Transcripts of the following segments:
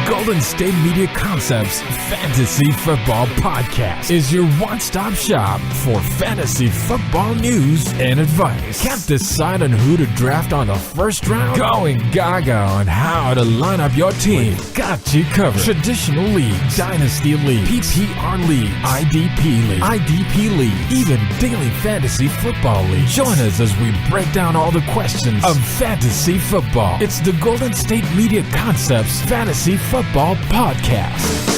Golden State Media Concepts Fantasy Football Podcast is your one-stop shop for fantasy football news and advice. Can't decide on who to draft on the first round? Going gaga on how to line up your team. Got you covered. Traditional leagues, dynasty league, PPR league, IDP league, even daily fantasy football league. Join us as we break down all the questions of fantasy football. It's the Golden State Media Concepts Fantasy Football Podcast.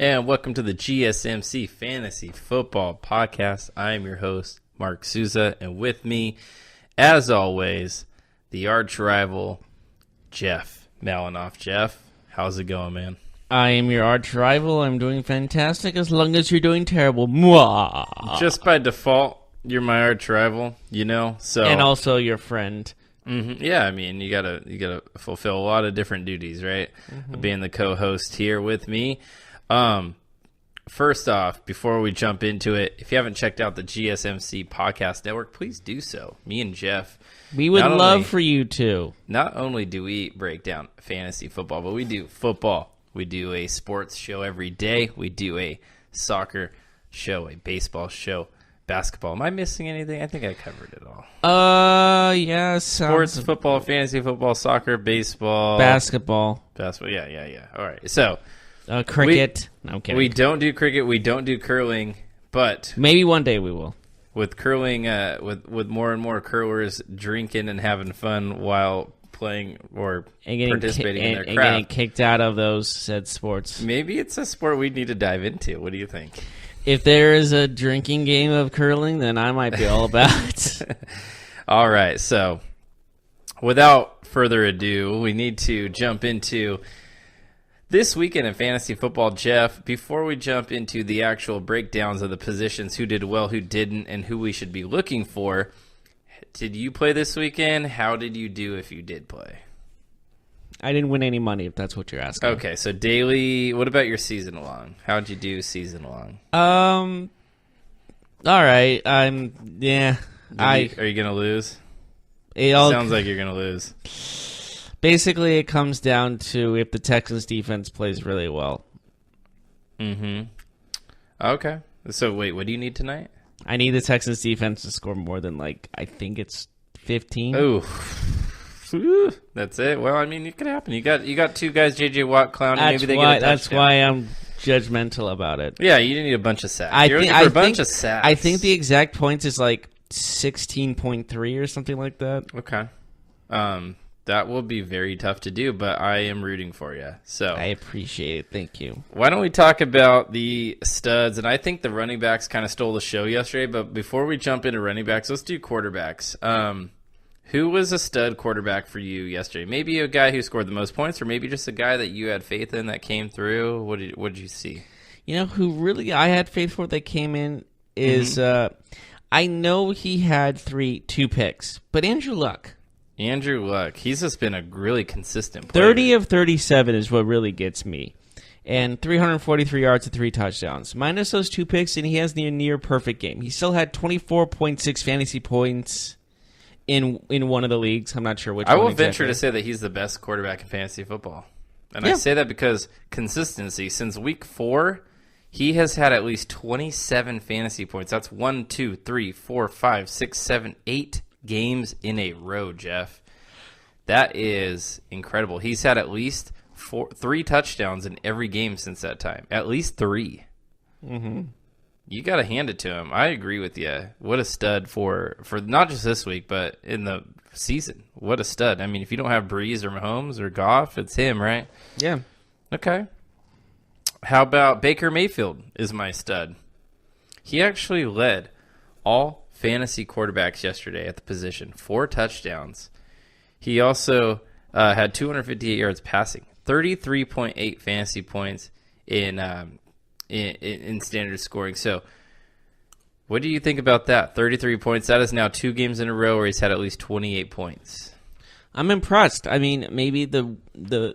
And welcome to the GSMC Fantasy Football Podcast. I am your host, Mark Souza, and with me, as always, the arch rival, Jeff Malinoff. Jeff, how's it going, man? I am your arch rival. I'm doing fantastic as long as you're doing terrible. Mwah. Just by default, you're my arch rival, you know? So and also your friend. Mm-hmm. Yeah, I mean, you gotta fulfill a lot of different duties, right? Mm-hmm. Being the co-host here with me. First off, before we jump into it, if you haven't checked out the GSMC Podcast Network, please do so. Me and Jeff. We would love for you to. Not only do we break down fantasy football, but we do football. We do a sports show every day. We do a soccer show, a baseball show, basketball. Am I missing anything? I think I covered it all. Yeah. Sports, football, fantasy football, soccer, baseball. Basketball. Yeah. All right. So. Cricket. No, I'm kidding. We don't do cricket. We don't do curling, but maybe one day we will. With curling, with more and more curlers drinking and having fun while playing or participating in their craft, and getting kicked out of those said sports. Maybe it's a sport we need to dive into. What do you think? If there is a drinking game of curling, then I might be all about it. All right. So, without further ado, we need to jump into this weekend in fantasy football. Jeff, before we jump into the actual breakdowns of the positions, who did well, who didn't, and who we should be looking for, did you play this weekend? How did you do if you did play? I didn't win any money, if that's what you're asking. Okay, so daily, what about your season long? How did you do season long? All right. Are you going to lose? It sounds like you're going to lose. Basically, it comes down to if the Texans defense plays really well. Mm-hmm. Okay. So, wait, what do you need tonight? I need the Texans defense to score more than, I think it's 15. Oh. That's it. Well, I mean, it could happen. You got two guys, J.J. Watt, Clowney. Maybe they get a touchdown. That's why I'm judgmental about it. Yeah, you didn't need a bunch of sacks. You're looking for a bunch of sacks. I think the exact points is 16.3 or something like that. Okay. That will be very tough to do, but I am rooting for you. So I appreciate it. Thank you. Why don't we talk about the studs? And I think the running backs kind of stole the show yesterday, but before we jump into running backs, let's do quarterbacks. Who was a stud quarterback for you yesterday? Maybe a guy who scored the most points, or maybe just a guy that you had faith in that came through. What did you see? You know who really I had faith for that came in is I know he had 2 picks, but Andrew Luck. He's just been a really consistent player. 30 of 37 is what really gets me. And 343 yards and 3 touchdowns. Minus those 2 picks, and he has the near perfect game. He still had 24.6 fantasy points in one of the leagues. I'm not sure which one. I will venture to say that he's the best quarterback in fantasy football. And I say that because consistency. Since week 4, he has had at least 27 fantasy points. That's 1, 2, 3, 4, 5, 6, 7, 8 games in a row, Jeff. That is incredible. He's had at least 3 touchdowns in every game since that time. At least 3. Mm-hmm. You got to hand it to him. I agree with you. What a stud for not just this week, but in the season. What a stud. I mean, if you don't have Breeze or Mahomes or Goff, it's him, right? Yeah. Okay. How about Baker Mayfield is my stud? He actually led all fantasy quarterbacks yesterday at the position, 4 touchdowns. He also had 258 yards passing, 33.8 fantasy points in standard scoring. So what do you think about that? 33 points. That is now 2 games in a row where he's had at least 28 points. I'm impressed. I mean, maybe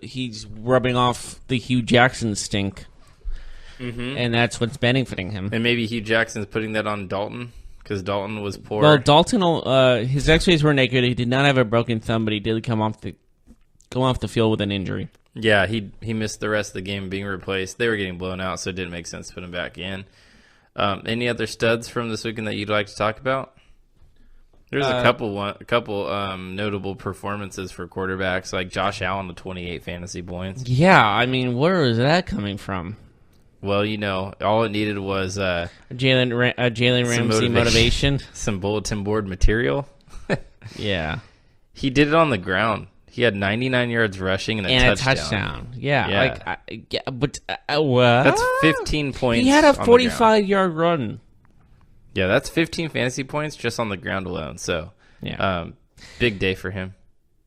he's rubbing off the Hugh Jackson stink, and that's what's benefiting him. And maybe Hugh Jackson's putting that on Dalton because Dalton was poor. Well, Dalton, his X-rays were negative. He did not have a broken thumb, but he did come off the field with an injury. Yeah, he missed the rest of the game being replaced. They were getting blown out, so it didn't make sense to put him back in. Any other studs from this weekend that you'd like to talk about? There's a couple notable performances for quarterbacks, like Josh Allen with 28 fantasy points. Yeah, I mean, where is that coming from? Well, all it needed was Jalen Ramsey motivation. Some bulletin board material. Yeah. He did it on the ground. He had 99 yards rushing and a touchdown. Yeah. But what? That's 15 points. He had a 45-yard run. Yeah, that's 15 fantasy points just on the ground alone. So, yeah, big day for him.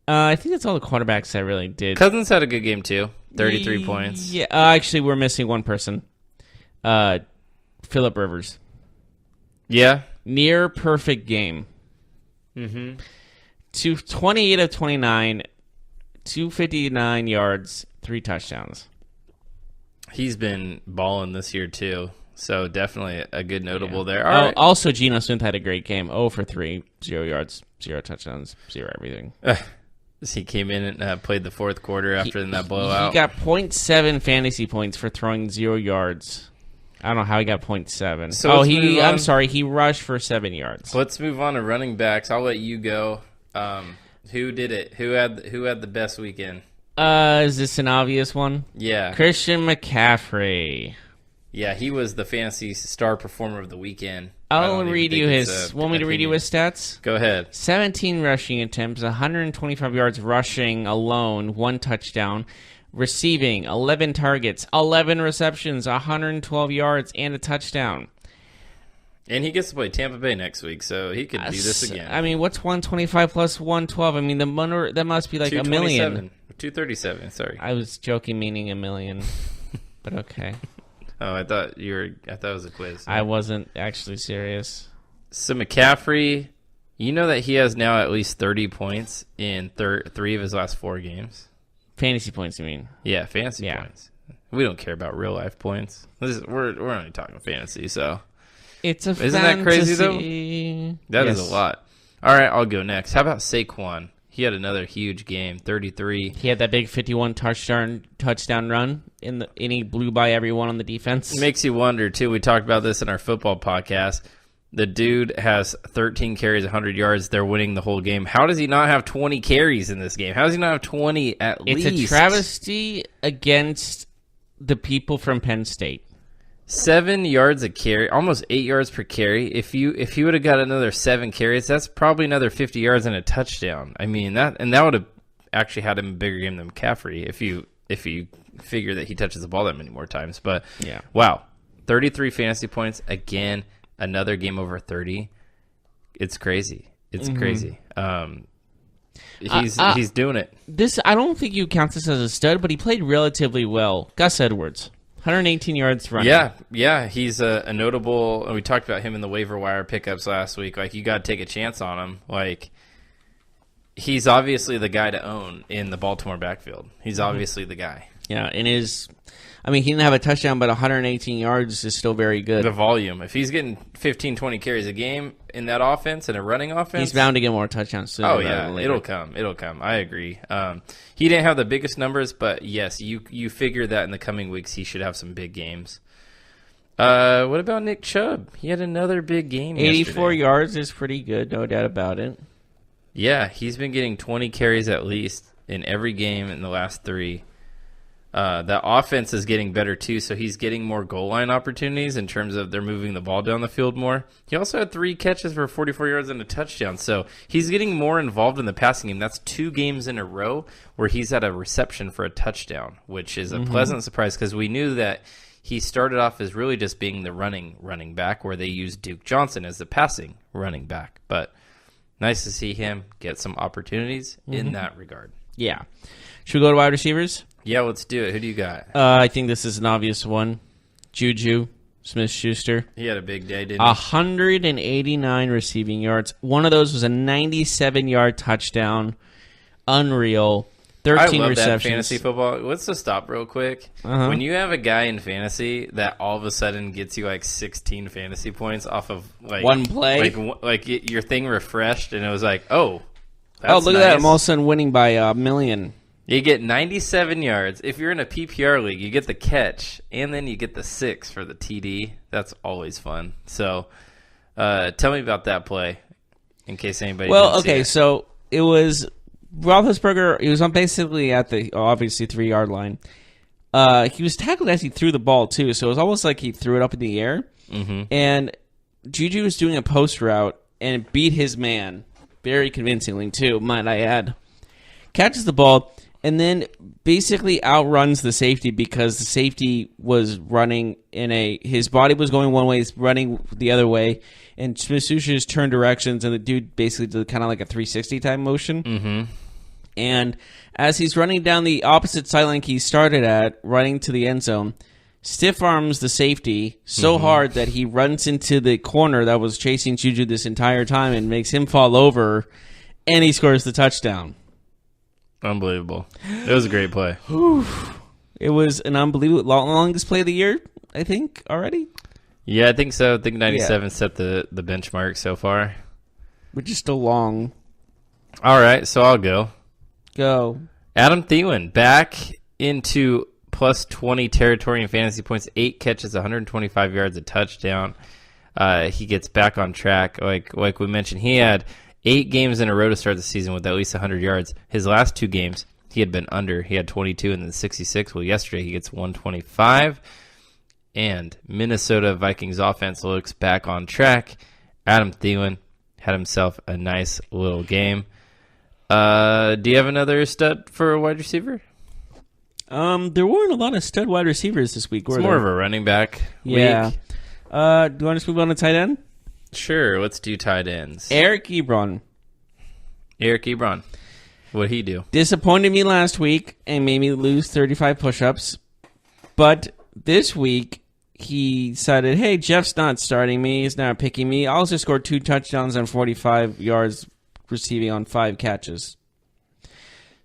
I think that's all the quarterbacks that really did. Cousins had a good game too, 33 points. Yeah, actually, we're missing one person. Phillip Rivers. Yeah, near perfect game. 28 of 29, 259 yards, 3 touchdowns. He's been balling this year too. So definitely a good notable there. Right. Also, Geno Smith had a great game. 0 for 3, 0 yards, 0 touchdowns, 0 everything. He came in and played the fourth quarter after that blowout. He got 0.7 fantasy points for throwing 0 yards. I don't know how he got 0.7. So I'm sorry, he rushed for 7 yards. Let's move on to running backs. I'll let you go. Who did it? Who had the best weekend? Is this an obvious one? Yeah. Christian McCaffrey. Yeah, he was the fantasy star performer of the weekend. I'll read you his. Want me to read you his stats? Go ahead. 17 rushing attempts, 125 yards rushing alone, 1 touchdown. Receiving, 11 targets, 11 receptions, 112 yards, and a touchdown. And he gets to play Tampa Bay next week, so he could do this again. I mean, what's 125 plus 112? I mean, that must be like a million. 237, sorry. I was joking, meaning a million, but okay. Oh, I thought it was a quiz. I wasn't actually serious. So McCaffrey, you know that he has now at least 30 points in 3 of his last 4 games? Fantasy points, you mean? Yeah, fantasy points. We don't care about real life points. We're only talking fantasy, so. It's a Isn't fantasy. that crazy, though? That is a lot. All right, I'll go next. How about Saquon? He had another huge game, 33. He had that big 51 touchdown run, and he blew by everyone on the defense. It makes you wonder, too. We talked about this in our football podcast. The dude has 13 carries, 100 yards. They're winning the whole game. How does he not have 20 carries in this game? How does he not have 20 at least? It's a travesty against the people from Penn State. 7 yards a carry, almost 8 yards per carry. If he would have got another 7 carries, that's probably another 50 yards and a touchdown. I mean that would have actually had him a bigger game than McCaffrey if you figure that he touches the ball that many more times. But yeah, wow, 33 fantasy points again, another game over 30. It's crazy. It's crazy. He's doing it. This I don't think you count this as a stud, but he played relatively well. Gus Edwards. 118 yards running. Yeah, he's a notable. We talked about him in the waiver wire pickups last week. Like, you got to take a chance on him. Like, he's obviously the guy to own in the Baltimore backfield. He's obviously the guy. Yeah, he didn't have a touchdown, but 118 yards is still very good. The volume. If he's getting 15, 20 carries a game in that offense, in a running offense, he's bound to get more touchdowns soon. Oh, yeah. It'll come. I agree. He didn't have the biggest numbers, but yes, you figure that in the coming weeks he should have some big games. What about Nick Chubb? He had another big game 84 yesterday. yards is pretty good, no doubt about it. Yeah, he's been getting 20 carries at least in every game in the last 3. The offense is getting better too, so he's getting more goal line opportunities in terms of they're moving the ball down the field more. He also had 3 catches for 44 yards and a touchdown, so he's getting more involved in the passing game. That's 2 games in a row where he's had a reception for a touchdown, which is a pleasant surprise because we knew that he started off as really just being the running back, where they used Duke Johnson as the passing running back. But nice to see him get some opportunities in that regard. Yeah. Should we go to wide receivers? Yeah, let's do it. Who do you got? I think this is an obvious one. Juju Smith-Schuster. He had a big day, didn't he? 189 receiving yards. One of those was a 97-yard touchdown. Unreal. 13 I love receptions. that fantasy football. Let's just stop real quick. When you have a guy in fantasy that all of a sudden gets you like 16 fantasy points off of like one play, like your thing refreshed, and it was like, oh, that's look nice. at that! I'm all of a sudden winning by a million. You get 97 yards. If you're in a PPR league, you get the catch, and then you get the 6 for the TD. That's always fun. So, tell me about that play, in case anybody. Well, okay, so it was Roethlisberger. He was on basically at the obviously 3-yard line. He was tackled as he threw the ball too, so it was almost like he threw it up in the air. And Juju was doing a post route and beat his man very convincingly too, might I add. Catches the ball. And then basically outruns the safety because the safety was running his body was going one way, he's running the other way, and Smith-Schuster just turned directions, and the dude basically did kind of like a 360 type motion. And as he's running down the opposite sideline he started at, running to the end zone, stiff arms the safety so hard that he runs into the corner that was chasing Juju this entire time and makes him fall over, and he scores the touchdown. Unbelievable. It was a great play. It was an unbelievable longest play of the year, I think, already. Yeah, I think so. I think 97 set the benchmark so far. Which is still long. All right, so I'll go. Go. Adam Thielen back into plus 20 territory in fantasy points, 8 catches, 125 yards, a touchdown. He gets back on track. Like we mentioned, he had 8 games in a row to start the season with at least 100 yards. His last 2 games, he had been under. He had 22 and then 66. Well, yesterday he gets 125. And Minnesota Vikings offense looks back on track. Adam Thielen had himself a nice little game. Do you have another stud for a wide receiver? There weren't a lot of stud wide receivers this week, were It's there? more of a running back week. Do you want to just move on to tight end? Sure, let's do tight ends. Eric Ebron. What'd he do? Disappointed me last week and made me lose 35 push-ups. But this week, he decided, hey, Jeff's not starting me. He's not picking me. I'll just score 2 touchdowns and 45 yards receiving on 5 catches.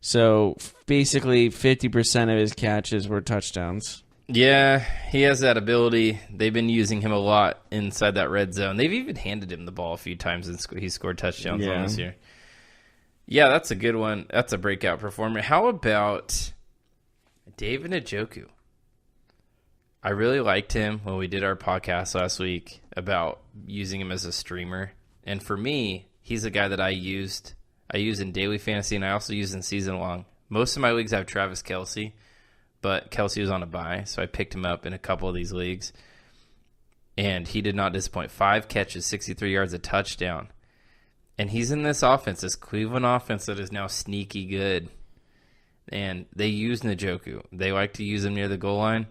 So basically 50% of his catches were touchdowns. Yeah, he has that ability. They've been using him a lot inside that red zone. They've even handed him the ball a few times, and he scored touchdowns on this year. Yeah, that's a good one. That's a breakout performer. How about David Njoku? I really liked him when we did our podcast last week about using him as a streamer. And for me, he's a guy that I use in daily fantasy, and I also use in season long. Most of my leagues have Travis Kelce, but Kelce was on a bye, so I picked him up in a couple of these leagues. And he did not disappoint. 5 catches, 63 yards, a touchdown. And he's in this offense, this Cleveland offense that is now sneaky good. And they use Njoku. They like to use him near the goal line.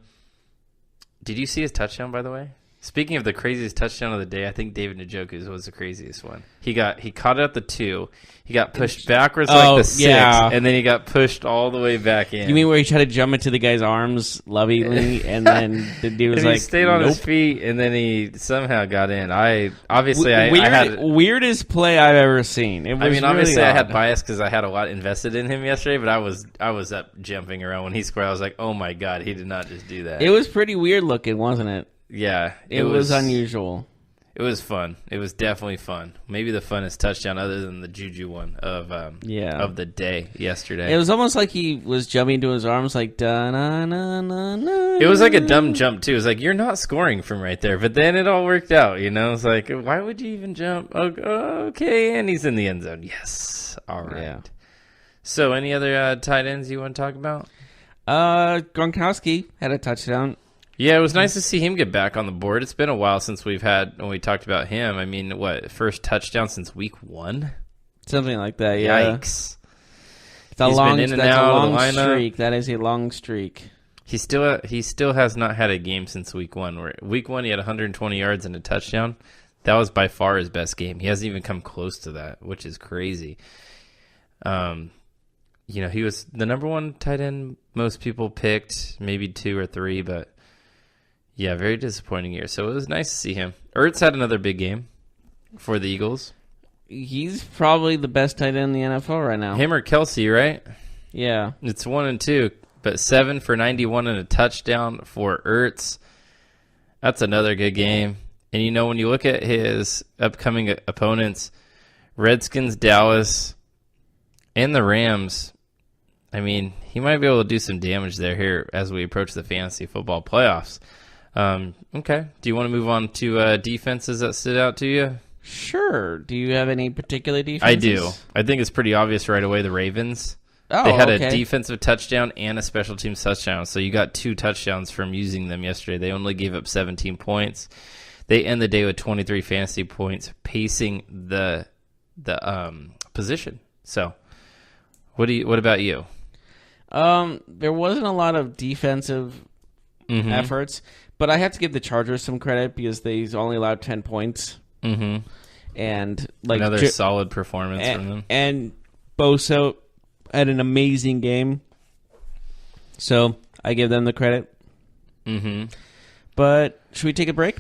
Did you see his touchdown, by the way? Speaking of the craziest touchdown of the day, I think David Njoku's was the craziest one. He caught it at the 2. He got pushed backwards like the 6, and then he got pushed all the way back in. You mean where he tried to jump into the guy's arms lovingly, and then the dude was and like, he stayed on his feet, and then he somehow got in. I had weirdest play I've ever seen. It was obviously really I odd. had bias because I had a lot invested in him yesterday, but I was up jumping around when he scored. I was like, oh my god, he did not just do that. It was pretty weird looking, wasn't it? Yeah, it was unusual. It was fun. It was definitely fun. Maybe the funnest touchdown other than the Juju one of the day yesterday. It was almost like he was jumping into his arms like da-na-na-na-na. It was like a dumb jump too. It was like, you're not scoring from right there, but then it all worked out, you know? It's like, why would you even jump? Okay, and he's in the end zone. Yes. All right. Yeah. So any other tight ends you want to talk about? Gronkowski had a touchdown. Yeah, it was nice to see him get back on the board. It's been a while since when we talked about him. I mean, first touchdown since week 1? Something like that, yeah. Yikes. It's a long streak. That is a long streak. He still has not had a game since week 1. Where week 1 he had 120 yards and a touchdown. That was by far his best game. He hasn't even come close to that, which is crazy. He was the number 1 tight end most people picked, maybe 2 or 3, but yeah, very disappointing year. So it was nice to see him. Ertz had another big game for the Eagles. He's probably the best tight end in the NFL right now. Him or Kelsey, right? Yeah. It's 1 and 2, but 7 for 91 and a touchdown for Ertz. That's another good game. And, when you look at his upcoming opponents, Redskins, Dallas, and the Rams, I mean, he might be able to do some damage here as we approach the fantasy football playoffs. Okay. Do you want to move on to defenses that stood out to you? Sure. Do you have any particular defenses? I do. I think it's pretty obvious right away, the Ravens. Oh, they had okay. a defensive touchdown and a special teams touchdown, so you got 2 touchdowns from using them yesterday. They only gave up 17 points. They end the day with 23 fantasy points, pacing the position. So, what about you? There wasn't a lot of defensive efforts, but I have to give the Chargers some credit because they only allowed 10 points. Mm-hmm. And another solid performance from them. And Bosa had an amazing game, so I give them the credit. Mm-hmm. But should we take a break?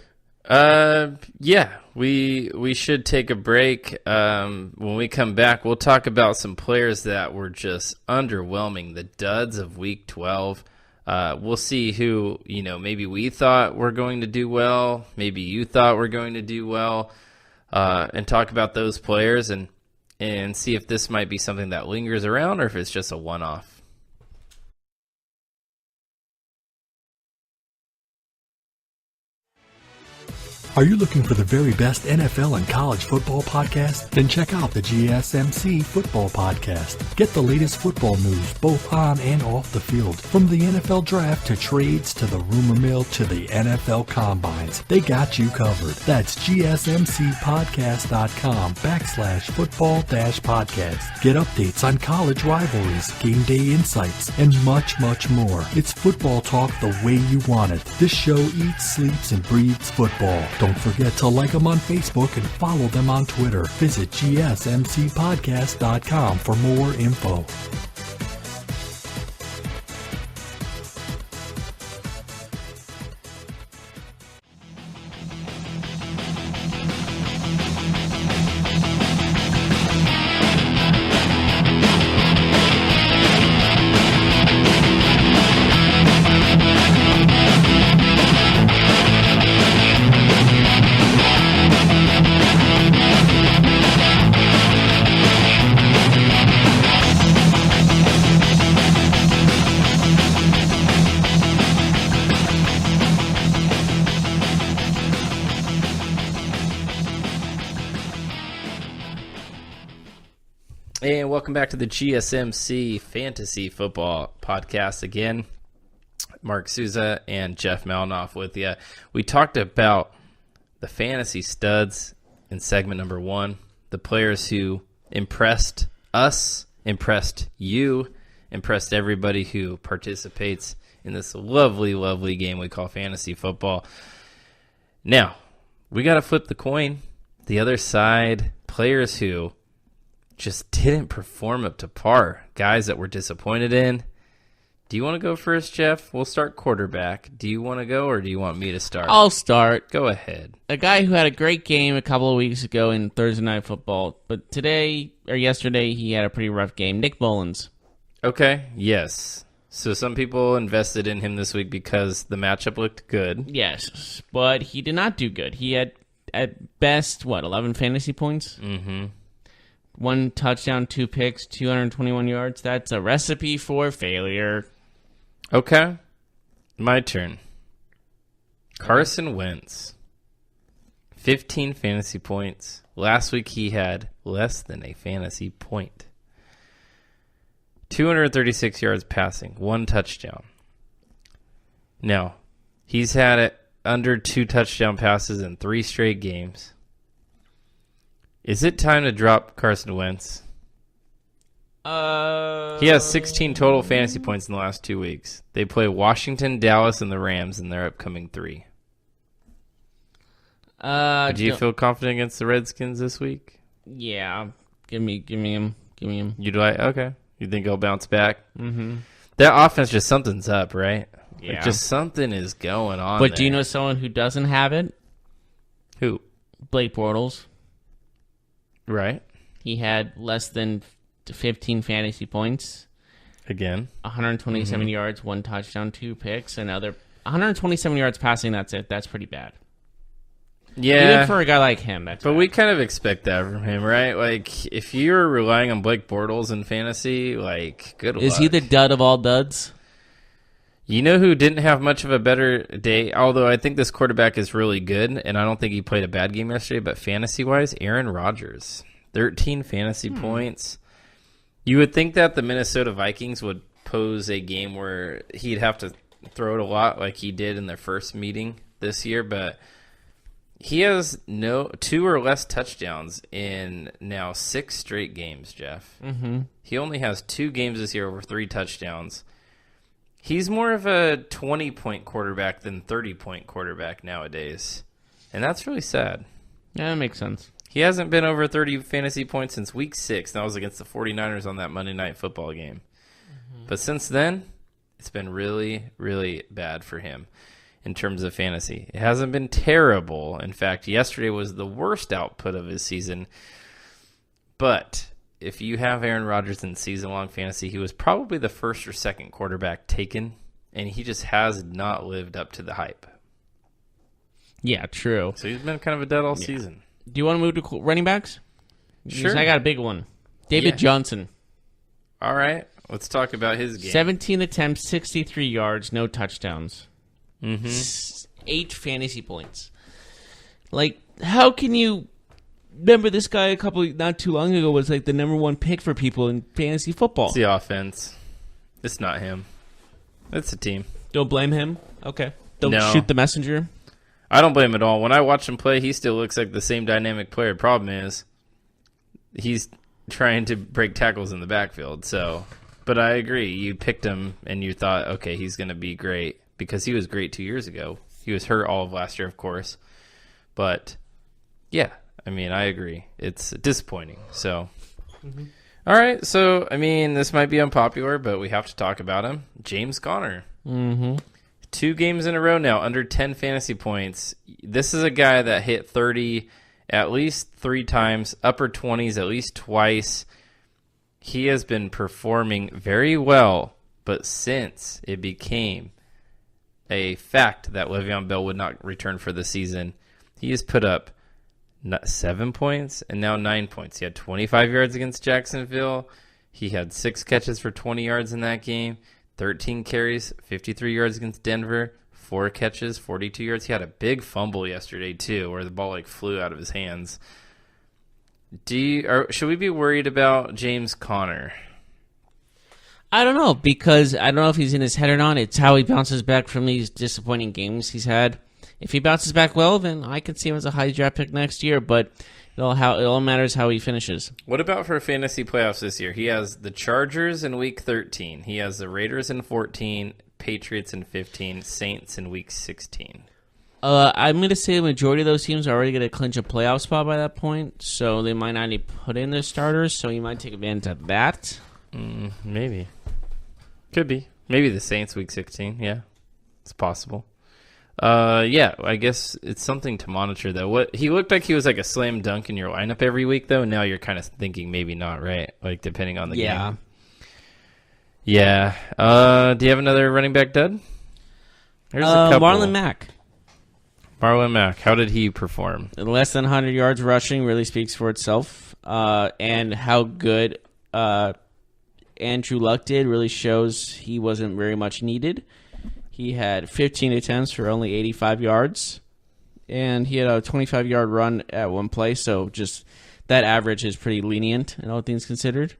Yeah, we should take a break. When we come back, we'll talk about some players that were just underwhelming, the duds of Week 12. We'll see who, maybe we thought were going to do well, maybe you thought were going to do well, and talk about those players and see if this might be something that lingers around or if it's just a one-off. Are you looking for the very best NFL and college football podcast? Then check out the GSMC Football Podcast. Get the latest football news both on and off the field. From the NFL Draft to trades to the rumor mill to the NFL Combines. They got you covered. That's GSMCpodcast.com/football-podcast. Get updates on college rivalries, game day insights, and much, much more. It's football talk the way you want it. This show eats, sleeps, and breathes football. Don't forget to like them on Facebook and follow them on Twitter. Visit GSMCpodcast.com for more info. And welcome back to the GSMC Fantasy Football Podcast again. Mark Souza and Jeff Malinoff with you. We talked about the fantasy studs in segment number 1, the players who impressed us, impressed you, impressed everybody who participates in this lovely, lovely game we call fantasy football. Now, we got to flip the coin. The other side, players who just didn't perform up to par. Guys that we're disappointed in. Do you want to go first, Jeff? We'll start quarterback. Do you want to go or do you want me to start? I'll start. Go ahead. A guy who had a great game a couple of weeks ago in Thursday Night Football, but yesterday he had a pretty rough game. Nick Mullins. Okay, yes. So some people invested in him this week because the matchup looked good. Yes, but he did not do good. He had, at best, 11 fantasy points? Mm-hmm. 1 touchdown, 2 picks, 221 yards. That's a recipe for failure. Okay. My turn. Carson Wentz. 15 fantasy points. Last week he had less than a fantasy point. 236 yards passing, 1 touchdown. Now, he's had it under 2 touchdown passes in 3 straight games. Is it time to drop Carson Wentz? He has 16 total fantasy points in the last 2 weeks. They play Washington, Dallas, and the Rams in their upcoming 3. Do you feel confident against the Redskins this week? Yeah. Give me him. You'd like? Okay. You think he'll bounce back? Mm-hmm. That offense, just something's up, right? Yeah. Like just something is going on. But do you know someone who doesn't have it? Who? Blake Bortles. Right. He had less than 15 fantasy points. Again. 127 yards, 1 touchdown, 2 picks, another 127 yards passing. That's it. That's pretty bad. Yeah. Even for a guy like him. But we kind of expect that from him, right? Like, if you're relying on Blake Bortles in fantasy, like, good luck. Is he the dud of all duds? You know who didn't have much of a better day? Although I think this quarterback is really good, and I don't think he played a bad game yesterday, but fantasy-wise, Aaron Rodgers. 13 fantasy points. You would think that the Minnesota Vikings would pose a game where he'd have to throw it a lot like he did in their first meeting this year, but he has 2 or less touchdowns in now 6 straight games, Jeff. Mm-hmm. He only has 2 games this year over 3 touchdowns. He's more of a 20-point quarterback than 30-point quarterback nowadays, and that's really sad. Yeah, that makes sense. He hasn't been over 30 fantasy points since week 6. That was against the 49ers on that Monday Night Football game. Mm-hmm. But since then, it's been really, really bad for him in terms of fantasy. It hasn't been terrible. In fact, yesterday was the worst output of his season. But if you have Aaron Rodgers in season-long fantasy, he was probably the first or second quarterback taken, and he just has not lived up to the hype. Yeah, true. So he's been kind of a dud all season. Do you want to move to running backs? Sure. I got a big one. David Johnson. All right. Let's talk about his game. 17 attempts, 63 yards, no touchdowns. Mm-hmm. 8 fantasy points. Like, how can you... Remember this guy not too long ago was like the number 1 pick for people in fantasy football. It's the offense. It's not him. It's the team. Don't blame him? Okay. Don't No. shoot the messenger? I don't blame him at all. When I watch him play, he still looks like the same dynamic player. Problem is, he's trying to break tackles in the backfield. So, but I agree. You picked him and you thought, okay, he's going to be great because he was great 2 years ago. He was hurt all of last year, of course. But, yeah, I mean, I agree. It's disappointing. So, All right. So, I mean, this might be unpopular, but we have to talk about him. James Conner. Mm-hmm. 2 games in a row now, under 10 fantasy points. This is a guy that hit 30 at least 3 times, upper 20s at least twice. He has been performing very well, but since it became a fact that Le'Veon Bell would not return for the season, he has put up 7 points and now 9 points. He had 25 yards against Jacksonville. He had 6 catches for 20 yards in that game. 13 carries, 53 yards against Denver, 4 catches, 42 yards. He had a big fumble yesterday, too, where the ball flew out of his hands. Should we be worried about James Conner? I don't know, because I don't know if he's in his head or not. It's how he bounces back from these disappointing games he's had. If he bounces back well, then I could see him as a high draft pick next year, but it all matters how he finishes. What about for fantasy playoffs this year? He has the Chargers in week 13. He has the Raiders in 14, Patriots in 15, Saints in week 16. I'm going to say the majority of those teams are already going to clinch a playoff spot by that point, so they might not need to put in their starters, so you might take advantage of that. Maybe. Could be. Maybe the Saints week 16. Yeah, it's possible. Yeah, I guess it's something to monitor, though. What he looked like he was like a slam dunk in your lineup every week, though. Now you're kind of thinking maybe not, right? Like, depending on the game. Yeah. Do you have another running back dud? Here's a couple. Marlon Mack. Marlon Mack. How did he perform? Less than 100 yards rushing really speaks for itself. And how good Andrew Luck did really shows he wasn't very much needed. He had 15 attempts for only 85 yards, and he had a 25-yard run at one play, so just that average is pretty lenient in all things considered.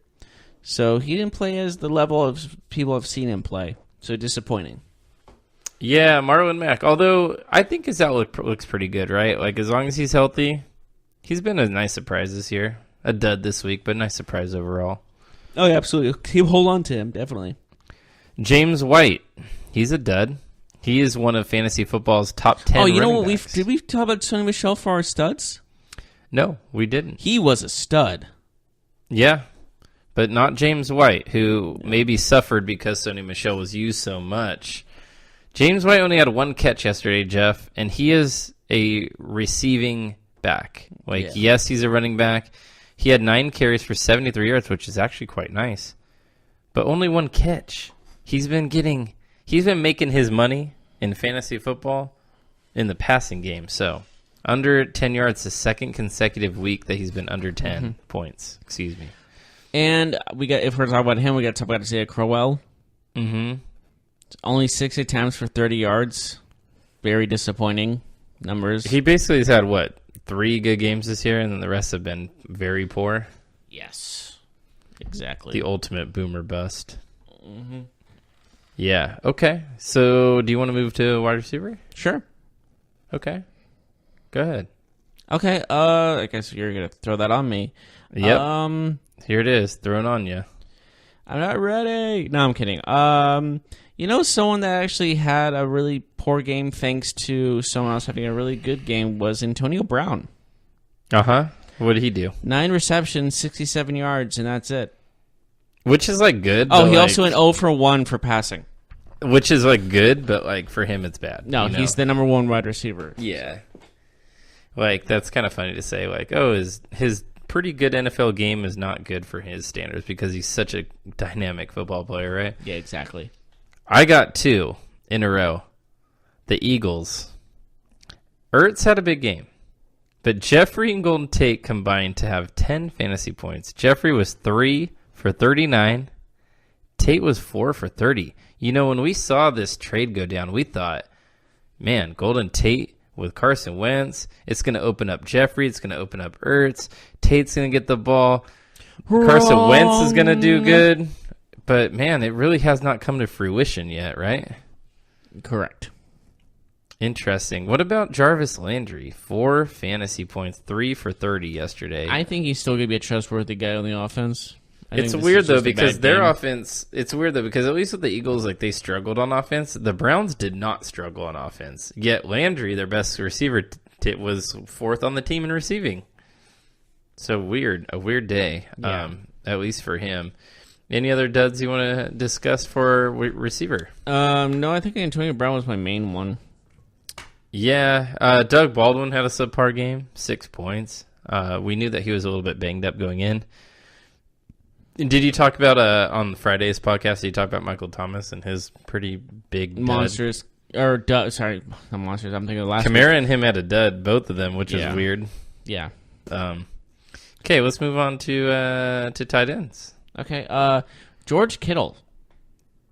So he didn't play as the level of people have seen him play, so disappointing. Yeah, Marlon Mack, although I think his outlook looks pretty good, right? Like, as long as he's healthy, he's been a nice surprise this year. A dud this week, but nice surprise overall. Oh, yeah, absolutely. Hold on to him, definitely. James White, he's a dud. He is one of fantasy football's top 10 you know what? running backs. Did we talk about Sonny Michel for our studs? No, we didn't. He was a stud. Yeah, but not James White, who maybe suffered because Sonny Michel was used so much. James White only had one catch yesterday, Jeff, and he is a receiving back. Yes, he's a running back. He had 9 carries for 73 yards, which is actually quite nice, but only one catch. He's been making his money in fantasy football in the passing game. So under 10 yards, the second consecutive week that he's been under 10 points. Excuse me. And if we're talking about him, we got to talk about Isaiah Crowell. Mm-hmm. Only 6 attempts for 30 yards. Very disappointing numbers. He basically has had, 3 good games this year, and then the rest have been very poor. Yes. Exactly. The ultimate boomer bust. Mm-hmm. Yeah. Okay. So do you want to move to wide receiver? Sure. Okay. Go ahead. Okay. I guess you're going to throw that on me. Yep. Here it is. Thrown on you. I'm not ready. No, I'm kidding. Someone that actually had a really poor game thanks to someone else having a really good game was Antonio Brown. Uh-huh. What did he do? 9 receptions, 67 yards, and that's it. Which is, good. Oh, he also went 0 for 1 for passing. Which is, good, but, for him, it's bad. No, he's the number 1 wide receiver. Yeah. That's kind of funny to say, his pretty good NFL game is not good for his standards because he's such a dynamic football player, right? Yeah, exactly. I got 2 in a row. The Eagles. Ertz had a big game, but Jeffrey and Golden Tate combined to have 10 fantasy points. Jeffrey was 3 for 39. Tate was 4 for 30. When we saw this trade go down, we thought, man, Golden Tate with Carson Wentz, it's going to open up Jeffrey. It's going to open up Ertz. Tate's going to get the ball. Carson Wentz is going to do good. But, man, it really has not come to fruition yet, right? Correct. Interesting. What about Jarvis Landry? 4 fantasy points, 3 for 30 yesterday. I think he's still going to be a trustworthy guy on the offense. It's weird, though, because their offense, it's weird, though, because at least with the Eagles, they struggled on offense. The Browns did not struggle on offense. Yet Landry, their best receiver, was 4th on the team in receiving. So a weird day, at least for him. Any other duds you want to discuss for receiver? No, I think Antonio Brown was my main one. Yeah, Doug Baldwin had a subpar game, 6 points. We knew that he was a little bit banged up going in. Did you talk about on Friday's podcast? Did you talk about Michael Thomas and his pretty big monsters? Sorry, not monsters. I'm thinking of the last. Kamara and him had a dud, both of them, which is weird. Yeah. Okay, let's move on to tight ends. Okay. George Kittle.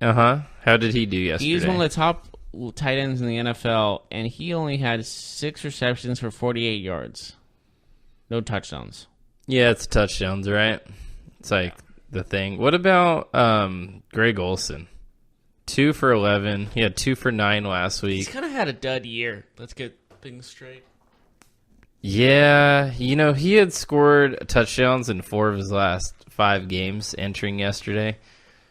How did he do yesterday? He's one of the top tight ends in the NFL, and he only had 6 receptions for 48 yards. No touchdowns. Yeah, it's touchdowns, right? It's the thing. What about Greg Olsen? 2 for 11. He had 2 for 9 last week. He's kind of had a dud year. Let's get things straight. Yeah, he had scored touchdowns in 4 of his last 5 games entering yesterday,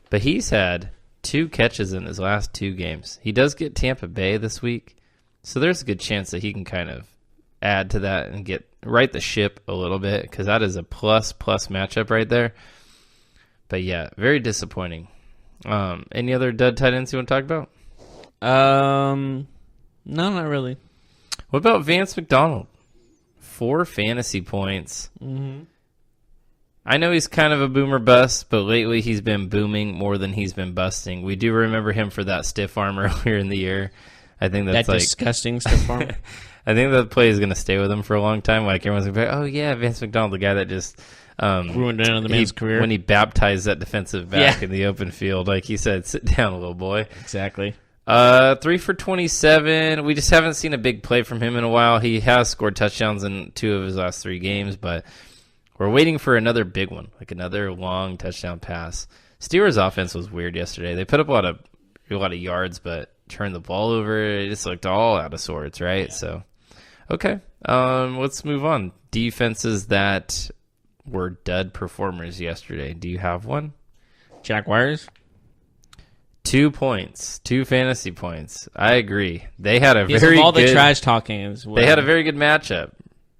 but he's had 2 catches in his last 2 games. He does get Tampa Bay this week, so there's a good chance that he can kind of add to that and right the ship a little bit, because that is a plus matchup right there. But yeah, very disappointing. Any other dud tight ends you want to talk about? No, not really. What about Vance McDonald? 4 fantasy points. Mm-hmm. I know he's kind of a boomer bust, but lately he's been booming more than he's been busting. We do remember him for that stiff arm earlier in the year. I think that's disgusting stiff arm. I think that play is going to stay with him for a long time. Everyone's going to be like, oh, yeah, Vance McDonald, the guy that just ruined another man's career. When he baptized that defensive back in the open field. Like he said, sit down, little boy. Exactly. 3 for 27. We just haven't seen a big play from him in a while. He has scored touchdowns in 2 of his last 3 games, but we're waiting for another big one, another long touchdown pass. Steelers' offense was weird yesterday. They put up a lot of yards, but turned the ball over. It just looked all out of sorts, right? Yeah. So, okay, let's move on. Defenses that were dud performers yesterday. Do you have one? Jaguars. 2 points, 2 fantasy points. I agree. They had a Because very of all good, the trash talking as well. They had a very good matchup.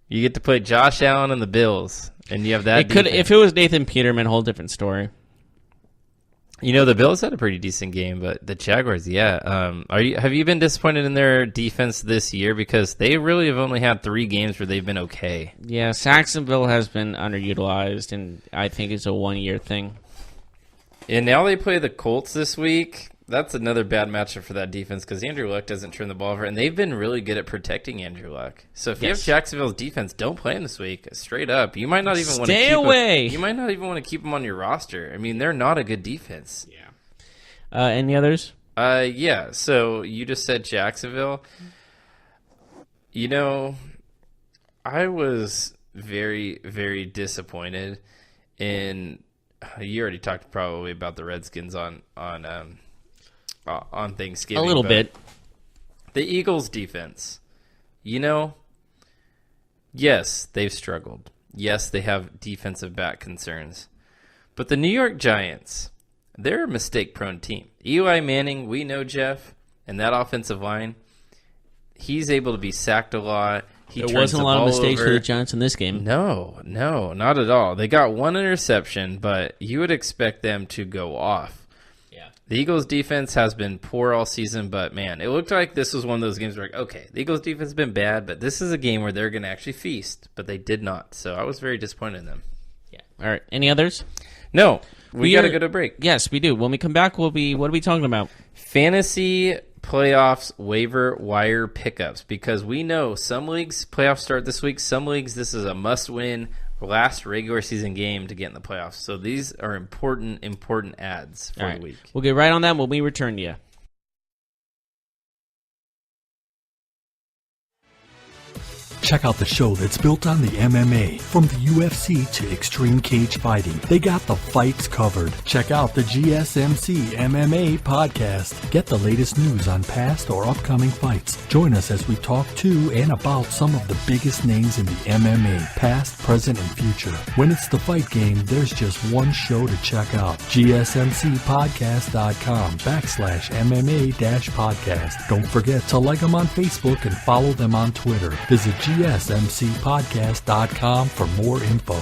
You get to play Josh Allen and the Bills, and you have that. It could, if it was Nathan Peterman, whole different story. You know, the Bills had a pretty decent game, but the Jaguars, yeah. Have you been disappointed in their defense this year? Because they really have only had 3 games where they've been okay. Yeah, Saxonville has been underutilized, and I think it's a 1-year thing. And now they play the Colts this week. That's another bad matchup for that defense because Andrew Luck doesn't turn the ball over, and they've been really good at protecting Andrew Luck. So if you have Jacksonville's defense, don't play him this week. Straight up, you might not even want to stay away. You might not even want to keep him on your roster. I mean, they're not a good defense. Yeah. Any others? Yeah. So you just said Jacksonville. You know, I was very, very disappointed in. You already talked probably about the Redskins on Thanksgiving. A little bit. The Eagles' defense. You know, yes, they've struggled. Yes, they have defensive back concerns. But the New York Giants, they're a mistake-prone team. Eli Manning, we know, Jeff, and that offensive line, he's able to be sacked a lot. There wasn't a lot of mistakes for the Giants in this game. No, not at all. They got 1 interception, but you would expect them to go off. Yeah. The Eagles' defense has been poor all season, but, man, it looked like this was one of those games where, okay, the Eagles' defense has been bad, but this is a game where they're going to actually feast, but they did not. So I was very disappointed in them. Yeah. All right. Any others? No. We got to go to break. Yes, we do. When we come back, what are we talking about? Fantasy playoffs waiver wire pickups, because we know some leagues playoffs start this week, some leagues this is a must-win last regular season game to get in the playoffs. So these are important ads for the week. We'll get right on that when we return to you. Check out the show that's built on the MMA. From the UFC to extreme cage fighting, they got the fights covered. Check out the GSMC MMA podcast. Get the latest news on past or upcoming fights. Join us as we talk to and about some of the biggest names in the MMA, past, present, and future. When it's the fight game, there's just one show to check out. GSMCpodcast.com/MMA-podcast. Don't forget to like them on Facebook and follow them on Twitter. Visit GSMCpodcast.com for more info.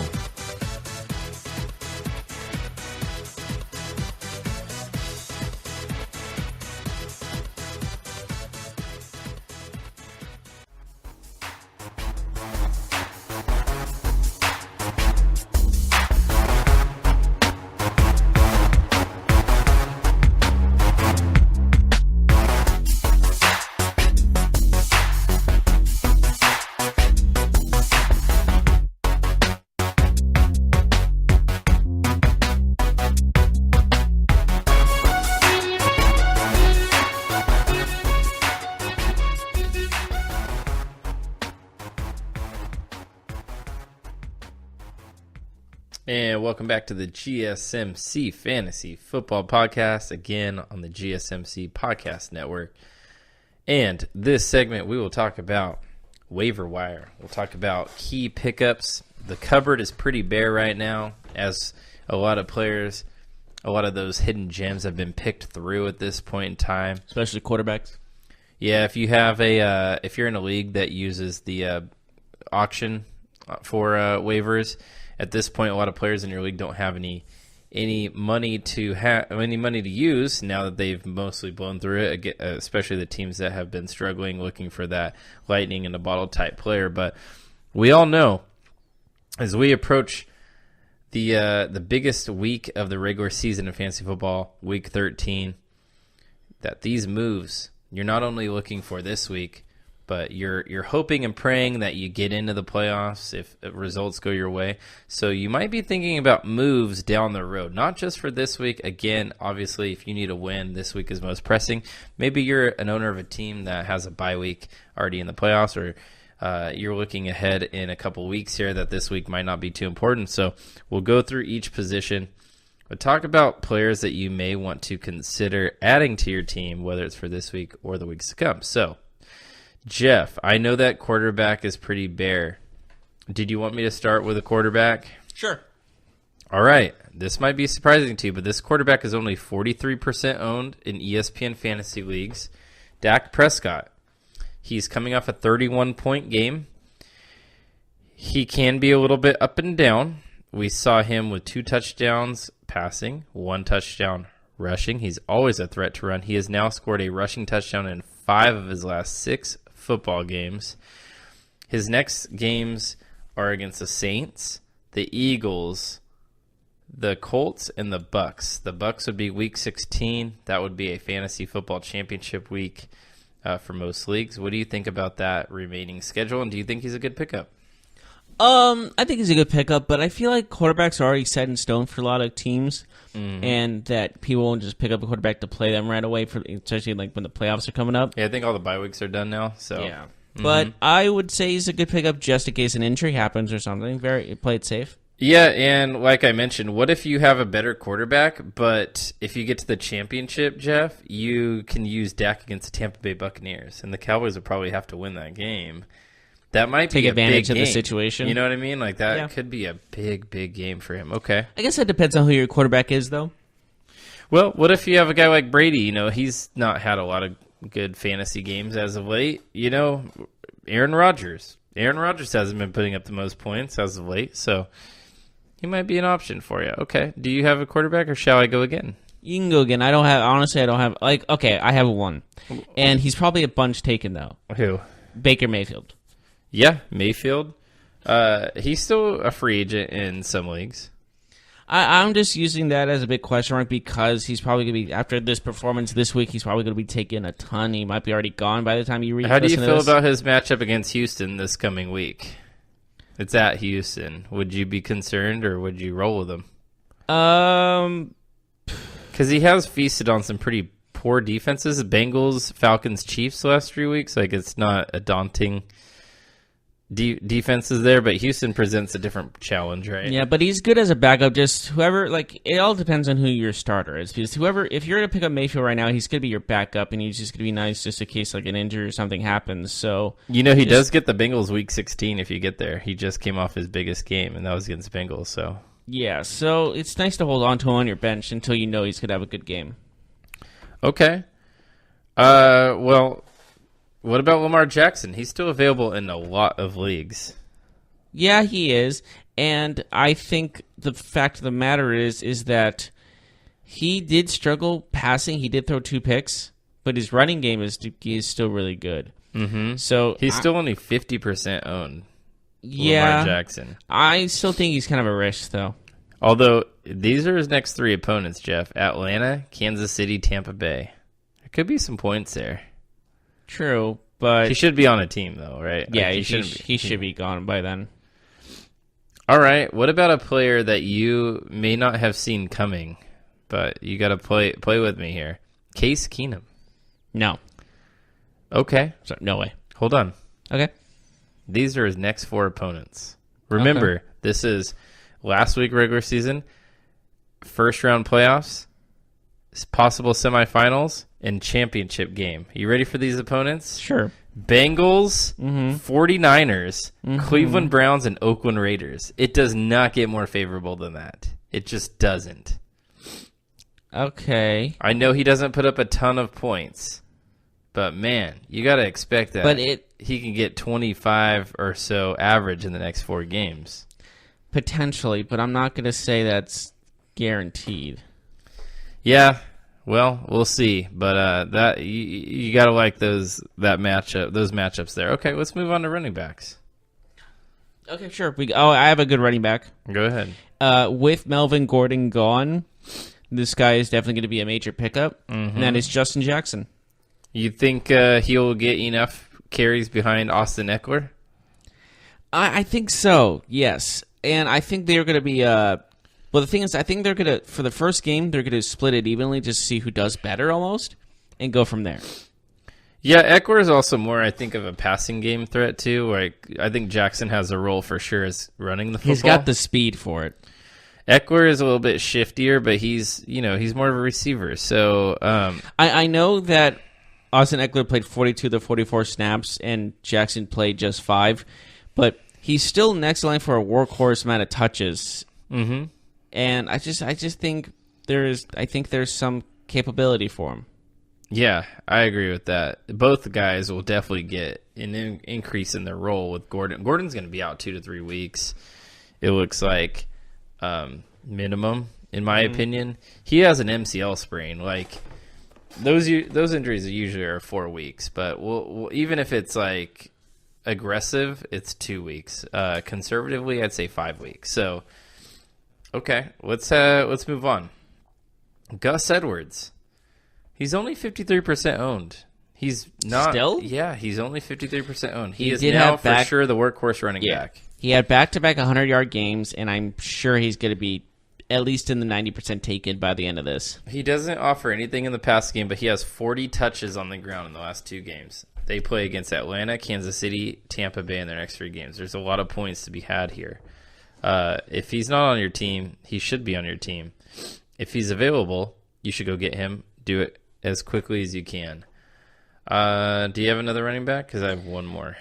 And welcome back to the GSMC Fantasy Football Podcast, again on the GSMC Podcast Network. And this segment, we will talk about waiver wire. We'll talk about key pickups. The cupboard is pretty bare right now, as a lot of players, a lot of those hidden gems have been picked through at this point in time. Especially quarterbacks. Yeah, if you have if you're in a league that uses the auction for waivers, at this point, a lot of players in your league don't have any money to use now that they've mostly blown through it. Especially the teams that have been struggling, looking for that lightning in a bottle type player. But we all know, as we approach the biggest week of the regular season in fantasy football, week 13, that these moves you're not only looking for this week, but you're hoping and praying that you get into the playoffs if results go your way. So you might be thinking about moves down the road, not just for this week. Again, obviously, if you need a win, this week is most pressing. Maybe you're an owner of a team that has a bye week already in the playoffs, or you're looking ahead in a couple weeks here that this week might not be too important. So we'll go through each position, but talk about players that you may want to consider adding to your team, whether it's for this week or the weeks to come. So, Jeff, I know that quarterback is pretty bare. Did you want me to start with a quarterback? Sure. All right. This might be surprising to you, but this quarterback is only 43% owned in ESPN fantasy leagues. Dak Prescott. He's coming off a 31-point game. He can be a little bit up and down. We saw him with 2 touchdowns passing, 1 touchdown rushing. He's always a threat to run. He has now scored a rushing touchdown in 5 of his last 6 football games. His next games are against the Saints, the Eagles, the Colts, and the Bucks. The Bucks would be Week 16. That would be a fantasy football championship week for most leagues. What do you think about that remaining schedule, and do you think he's a good pickup? I think he's a good pickup, but I feel like quarterbacks are already set in stone for a lot of teams, and that people won't just pick up a quarterback to play them right away, especially like when the playoffs are coming up. Yeah, I think all the bye weeks are done now. So yeah, but I would say he's a good pickup just in case an injury happens or something. Play it safe. Yeah, and like I mentioned, what if you have a better quarterback, but if you get to the championship, Jeff, you can use Dak against the Tampa Bay Buccaneers, and the Cowboys would probably have to win that game. That might take be advantage a big of the game. situation. You know what I mean? Like that could be a big game for him. Okay. I guess that depends on who your quarterback is, though. Well, what if you have a guy like Brady? You know, he's not had a lot of good fantasy games as of late. You know, Aaron Rodgers. Aaron Rodgers hasn't been putting up the most points as of late, so he might be an option for you. Okay. Do you have a quarterback, or shall I go again? You can go again. I don't have, okay, I have one. And he's probably a bunch taken, though. Who? Baker Mayfield. Yeah, Mayfield. He's still a free agent in some leagues. I'm just using that as a big question mark because he's probably going to be, after this performance this week, he's probably going to be taking a ton. He might be already gone by the time you read. How do you feel about his matchup against Houston this coming week? It's at Houston. Would you be concerned, or would you roll with him? Because he has feasted on some pretty poor defenses. Bengals, Falcons, Chiefs the last 3 weeks. Like, it's not a daunting defenses there, but Houston presents a different challenge, right? Yeah, but he's good as a backup. Just whoever, like, it all depends on who your starter is. Because if you're going to pick up Mayfield right now, he's going to be your backup, and he's just going to be nice just in case, like, an injury or something happens. So, you know, he does get the Bengals Week 16 if you get there. He just came off his biggest game, and that was against the Bengals, so. Yeah, so it's nice to hold on to him on your bench until you know he's going to have a good game. Okay. Well, what about Lamar Jackson? He's still available in a lot of leagues. Yeah, he is. And I think the fact of the matter is that he did struggle passing. He did throw 2 picks, but his running game is still really good. Mm-hmm. So he's still only 50% owned. Yeah, Lamar Jackson. I still think he's kind of a risk, though. Although these are his next 3 opponents, Jeff: Atlanta, Kansas City, Tampa Bay. There could be some points there. True, but he should be on a team, though, right? Yeah, like he should be gone by then. All right. What about a player that you may not have seen coming, but you got to play with me here? Case Keenum. No. Okay. So, no way. Hold on. Okay. These are his next 4 opponents. Remember, This is last week regular season, first round playoffs, possible semifinals, and championship game. You ready for these opponents? Sure. Bengals, 49ers, Cleveland Browns, and Oakland Raiders. It does not get more favorable than that. It just doesn't. Okay. I know he doesn't put up a ton of points, but man, you got to expect that he can get 25 or so average in the next 4 games. Potentially, but I'm not going to say that's guaranteed. Yeah. Well, we'll see, but that you gotta like those matchups there. Okay, let's move on to running backs. Okay, sure. I have a good running back. Go ahead. With Melvin Gordon gone, this guy is definitely going to be a major pickup, and that is Justin Jackson. You think he'll get enough carries behind Austin Eckler? I think so. Yes, and I think they're going to be. Well, the thing is, I think they're going to, for the first game, they're going to split it evenly just to see who does better almost and go from there. Yeah, Eckler is also more, I think, of a passing game threat, too. Like, I think Jackson has a role for sure as running the football. He's got the speed for it. Eckler is a little bit shiftier, but he's more of a receiver. So I know that Austin Eckler played 42 to 44 snaps and Jackson played just 5, but he's still next line for a workhorse amount of touches. Mm-hmm. And I just think there's some capability for him. Yeah, I agree with that. Both guys will definitely get an increase in their role with Gordon. Gordon's going to be out 2 to 3 weeks. It looks like minimum, in my opinion. He has an MCL sprain. Like those injuries usually are 4 weeks, but we'll even if it's like aggressive, it's 2 weeks. Conservatively, I'd say 5 weeks. So, okay, let's move on. Gus Edwards. He's only 53% owned. He's not still. Yeah, he's only 53% owned. He is did now have for sure the workhorse running back. He had back-to-back 100-yard games, and I'm sure he's going to be at least in the 90% taken by the end of this. He doesn't offer anything in the pass game, but he has 40 touches on the ground in the last 2 games. They play against Atlanta, Kansas City, Tampa Bay in their next 3 games. There's a lot of points to be had here. If he's not on your team, he should be on your team. If he's available, you should go get him. Do it as quickly as you can. Do you have another running back? Because I have one more.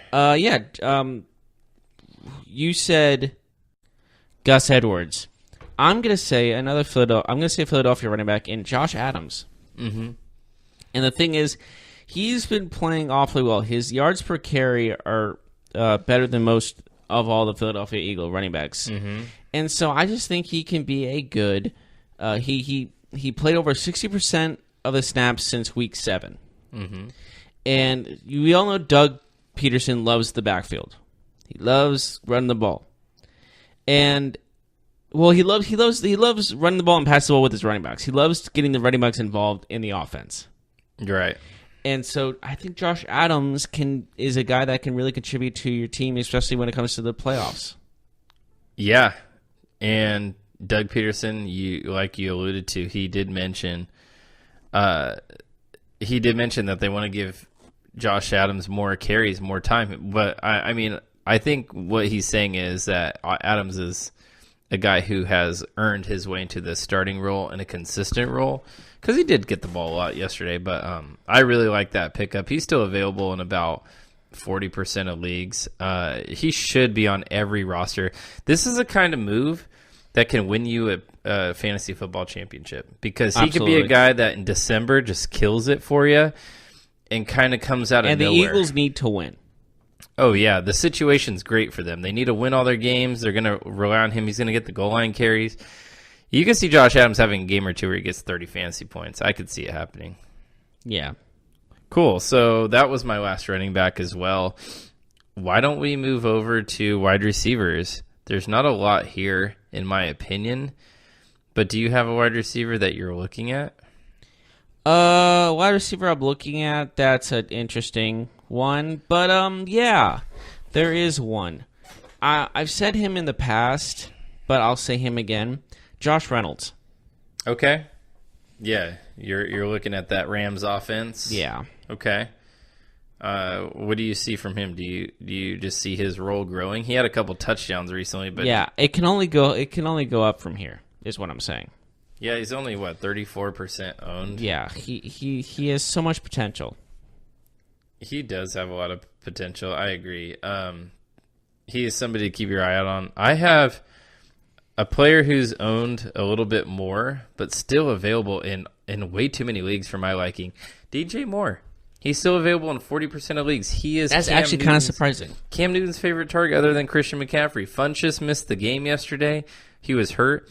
You said Gus Edwards. I'm gonna say Philadelphia running back in Josh Adams. Mm-hmm. And the thing is, he's been playing awfully well. His yards per carry are better than most of all the Philadelphia Eagle running backs. Mm-hmm. And so I just think he can be a good. He played over 60% of the snaps since week 7. Mm-hmm. And we all know Doug Peterson loves the backfield. He loves running the ball. And he loves running the ball and passing the ball with his running backs. He loves getting the running backs involved in the offense. Right. And so I think Josh Adams is a guy that can really contribute to your team, especially when it comes to the playoffs. Yeah. And Doug Peterson, like you alluded to, he did mention that they want to give Josh Adams more carries, more time. But I think what he's saying is that Adams is a guy who has earned his way into the starting role and a consistent role, because he did get the ball a lot yesterday. But I really like that pickup. He's still available in about 40% of leagues. He should be on every roster. This is a kind of move that can win you a fantasy football championship, because he could be a guy that in December just kills it for you and kind of comes out of nowhere. And the Eagles need to win. Oh, yeah. The situation's great for them. They need to win all their games. They're going to rely on him. He's going to get the goal line carries. You can see Josh Adams having a game or two where he gets 30 fantasy points. I could see it happening. Yeah. Cool. So that was my last running back as well. Why don't we move over to wide receivers? There's not a lot here, in my opinion. But do you have a wide receiver that you're looking at? Wide receiver I'm looking at, that's an interesting one. But, yeah, there is one. I've said him in the past, but I'll say him again. Josh Reynolds. Okay. Yeah, you're looking at that Rams offense? Yeah. Okay. What do you see from him? Do you just see his role growing? He had a couple touchdowns recently, but yeah, it can only go up from here, is what I'm saying. Yeah, he's only 34% owned. Yeah, he has so much potential. He does have a lot of potential. I agree. He is somebody to keep your eye out on. I have a player who's owned a little bit more, but still available in way too many leagues for my liking. DJ Moore. He's still available in 40% of leagues. That's actually kind of surprising. Cam Newton's favorite target other than Christian McCaffrey. Funchess missed the game yesterday. He was hurt.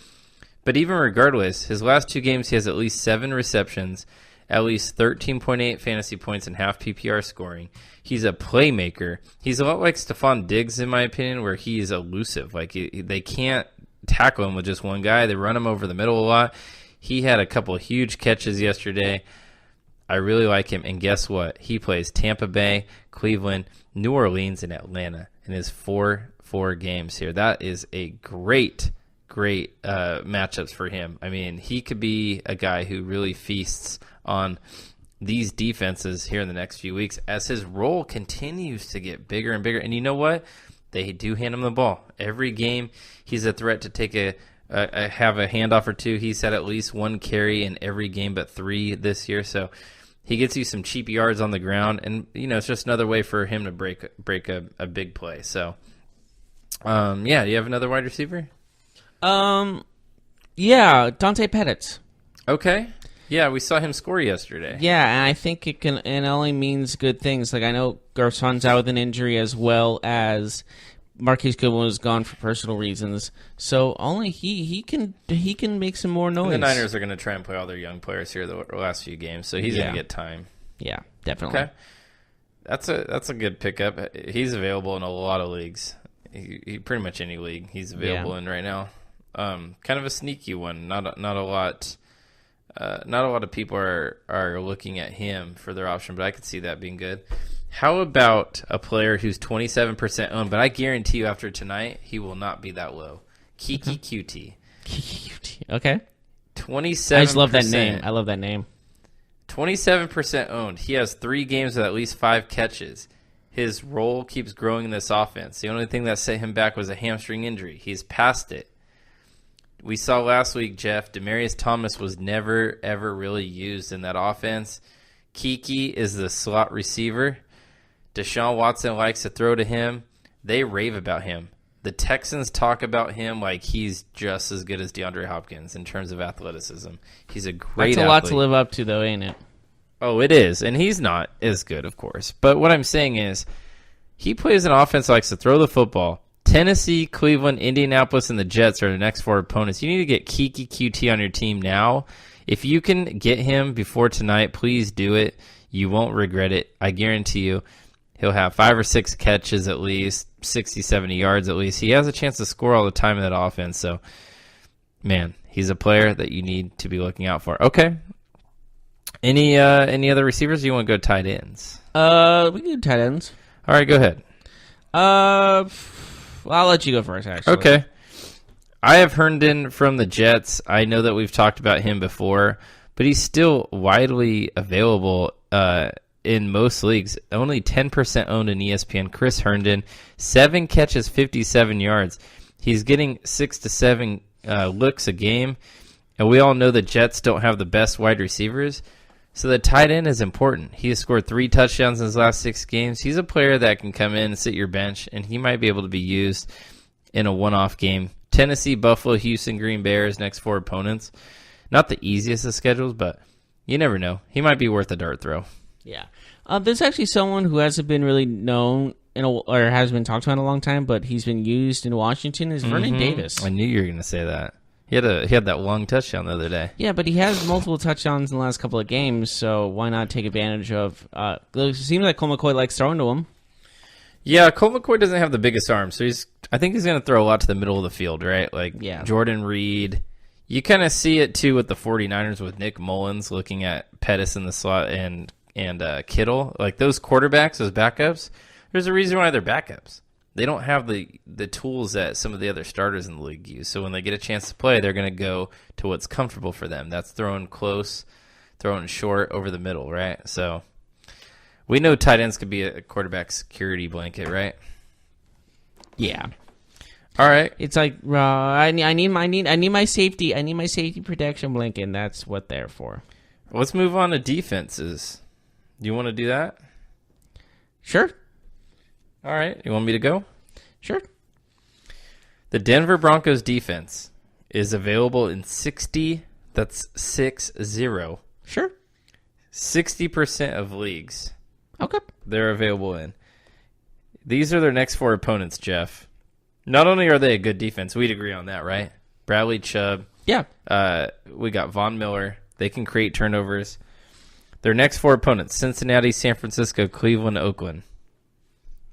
But even regardless, his last 2 games, he has at least 7 receptions, at least 13.8 fantasy points, and half PPR scoring. He's a playmaker. He's a lot like Stephon Diggs, in my opinion, where he is elusive. Like, they can't tackle him with just one guy. They run him over the middle a lot. He had a couple of huge catches yesterday. I really like him. And guess what? He plays Tampa Bay, Cleveland, New Orleans, and Atlanta in his 4 games here. That is a great matchups for him. I mean, he could be a guy who really feasts on these defenses here in the next few weeks as his role continues to get bigger and bigger. And you know what? They do hand him the ball. Every game, he's a threat to take have a handoff or 2. He's had at least 1 carry in every game but 3 this year. So he gets you some cheap yards on the ground. And, it's just another way for him to break a big play. So Yeah, do you have another wide receiver? Yeah, Dante Pettit. Okay. Yeah, we saw him score yesterday. Yeah, and I think it only means good things. Like, I know Garcon's out with an injury as well as Marquise Goodwin was gone for personal reasons. So only he can make some more noise. And the Niners are going to try and play all their young players here the last few games, so he's going to get time. Yeah, definitely. Okay. That's a good pickup. He's available in a lot of leagues. He pretty much any league he's available in right now. Kind of a sneaky one. Not a lot. Not a lot of people are looking at him for their option, but I could see that being good. How about a player who's 27% owned, but I guarantee you after tonight he will not be that low. Kiki QT. Kiki QT. Okay. 27%. I just love that name. I love that name. 27% owned. He has 3 games with at least 5 catches. His role keeps growing in this offense. The only thing that set him back was a hamstring injury. He's past it. We saw last week, Jeff, Demaryius Thomas was never, ever really used in that offense. Kiki is the slot receiver. Deshaun Watson likes to throw to him. They rave about him. The Texans talk about him like he's just as good as DeAndre Hopkins in terms of athleticism. He's a great athlete. That's a lot to live up to, though, ain't it? Oh, it is. And he's not as good, of course. But what I'm saying is he plays an offense that likes to throw the football. Tennessee, Cleveland, Indianapolis, and the Jets are the next 4 opponents. You need to get Kiki QT on your team now. If you can get him before tonight, please do it. You won't regret it. I guarantee you. He'll have 5 or 6 catches at least, 60, 70 yards at least. He has a chance to score all the time in that offense. So, man, he's a player that you need to be looking out for. Okay. Any other receivers? Or you want to go tight ends? We can do tight ends. All right, go ahead. Well, I'll let you go first, actually. Okay. I have Herndon from the Jets. I know that we've talked about him before, but he's still widely available in most leagues. Only 10% owned in ESPN. Chris Herndon, 7 catches, 57 yards. He's getting 6 to 7 looks a game, and we all know the Jets don't have the best wide receivers, so the tight end is important. He has scored 3 touchdowns in his last 6 games. He's a player that can come in and sit your bench, and he might be able to be used in a one-off game. Tennessee, Buffalo, Houston, Green Bay are his next 4 opponents. Not the easiest of schedules, but you never know. He might be worth a dart throw. Yeah. There's actually someone who hasn't been really known or has been talked about in a long time, but he's been used in Washington, is Vernon Davis. I knew you were going to say that. He had that long touchdown the other day. Yeah, but he has multiple touchdowns in the last couple of games, so why not take advantage of... it seems like Colt McCoy likes throwing to him. Yeah, Colt McCoy doesn't have the biggest arm, so I think he's going to throw a lot to the middle of the field, right? Like Jordan Reed. You kind of see it, too, with the 49ers with Nick Mullins looking at Pettis in the slot and Kittle. Like, those quarterbacks, those backups, there's a reason why they're backups. They don't have the tools that some of the other starters in the league use. So when they get a chance to play, they're going to go to what's comfortable for them. That's throwing close, throwing short, over the middle, right? So we know tight ends could be a quarterback security blanket, right? Yeah. All right. It's like I need my safety protection blanket, and that's what they're for. Let's move on to defenses. Do you want to do that? Sure. All right. You want me to go? Sure. The Denver Broncos defense is available in 60. That's 60. Sure. 60% of leagues. Okay. They're available in. These are their next 4 opponents, Jeff. Not only are they a good defense, we'd agree on that, right? Bradley Chubb. Yeah. We got Von Miller. They can create turnovers. Their next 4 opponents, Cincinnati, San Francisco, Cleveland, Oakland.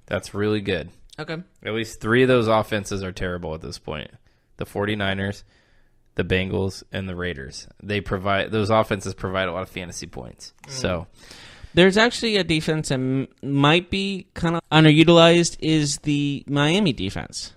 That's really good. Okay. At least 3 of those offenses are terrible at this point. The 49ers, the Bengals, and the Raiders. Those offenses provide a lot of fantasy points. So there's actually a defense that might be kind of underutilized is the Miami defense.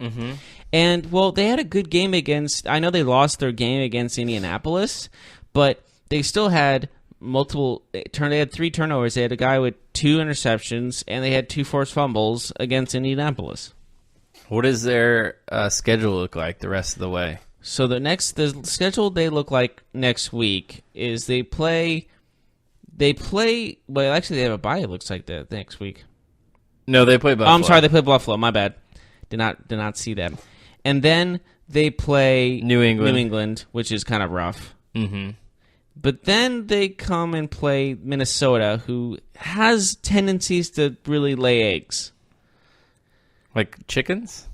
Mm-hmm. And, well, they had a good game against... I know they lost their game against Indianapolis, but they still had they had 3 turnovers. They had a guy with 2 interceptions, and they had 2 forced fumbles against Indianapolis. What does their schedule look like the rest of the way? So the schedule they look like next week is they play. Well, actually, they have a bye. It looks like the next week. No, they play Buffalo. Oh, I'm sorry, they play Buffalo. My bad. Did not see them. And then they play New England, which is kind of rough. Mm-hmm. But then they come and play Minnesota, who has tendencies to really lay eggs. Like chickens?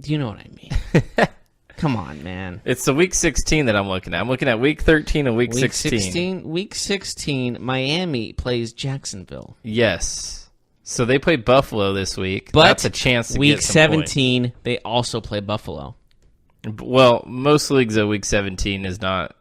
You know what I mean. Come on, man. It's the Week 16 that I'm looking at. I'm looking at Week 13 and Week 16. Week 16, Miami plays Jacksonville. Yes. So they play Buffalo this week. But that's a chance to Week get some 17, points. they also play Buffalo. Well, most leagues at Week 17 is not...